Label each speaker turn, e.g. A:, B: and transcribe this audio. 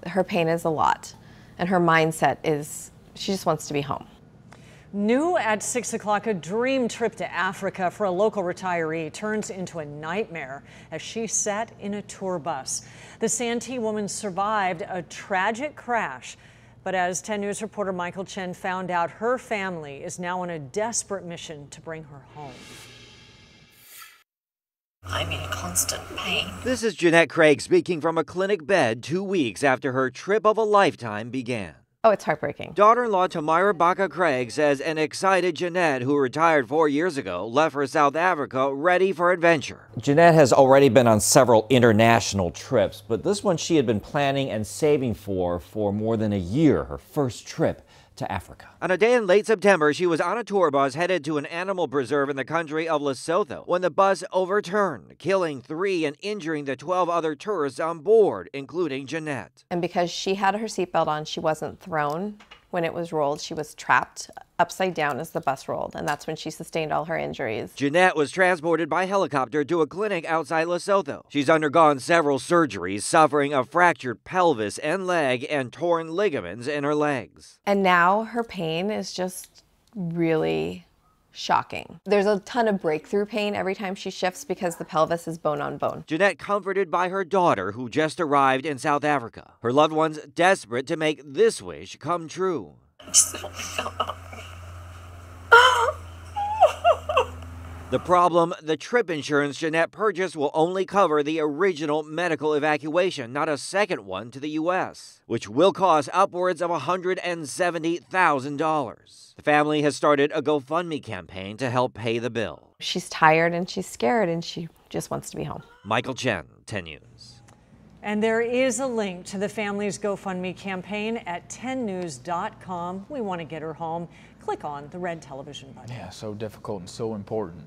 A: Her pain is a lot, and her mindset is she just wants to be home.
B: New at 6 o'clock, a dream trip to Africa for a local retiree turns into a nightmare as she sat in a tour bus. The Santee woman survived a tragic crash, but as 10 News reporter Michael Chen found out, her family is now on a desperate mission to bring her home.
C: I'm in constant pain.
D: This is Jeanette Craig speaking from a clinic bed 2 weeks after her trip of a lifetime began.
A: Oh, it's heartbreaking.
D: Daughter-in-law Tamara Baca Craig says an excited Jeanette, who retired 4 years ago, left for South Africa ready for adventure.
E: Jeanette has already been on several international trips, but this one she had been planning and saving for more than a year, her first trip to Africa.
D: On a day in late September, she was on a tour bus headed to an animal preserve in the country of Lesotho when the bus overturned, killing 3 and injuring the 12 other tourists on board, including Jeanette.
A: And because she had her seatbelt on, she wasn't thrown when it was rolled. She was trapped upside down as the bus rolled, and that's when she sustained all her injuries.
D: Jeanette was transported by helicopter to a clinic outside Lesotho. She's undergone several surgeries, suffering a fractured pelvis and leg and torn ligaments in her legs.
A: And now her pain is just really shocking. There's a ton of breakthrough pain every time she shifts because the pelvis is bone on bone.
D: Jeanette comforted by her daughter, who just arrived in South Africa. Her loved ones desperate to make this wish come true. The problem, the trip insurance Jeanette purchased will only cover the original medical evacuation, not a second one to the U.S., which will cost upwards of $170,000. The family has started a GoFundMe campaign to help pay the bill.
A: She's tired and she's scared and she just wants to be home.
D: Michael Chen, 10 News.
B: And there is a link to the family's GoFundMe campaign at 10news.com. We want to get her home. Click on the red television button.
F: Yeah, so difficult and so important.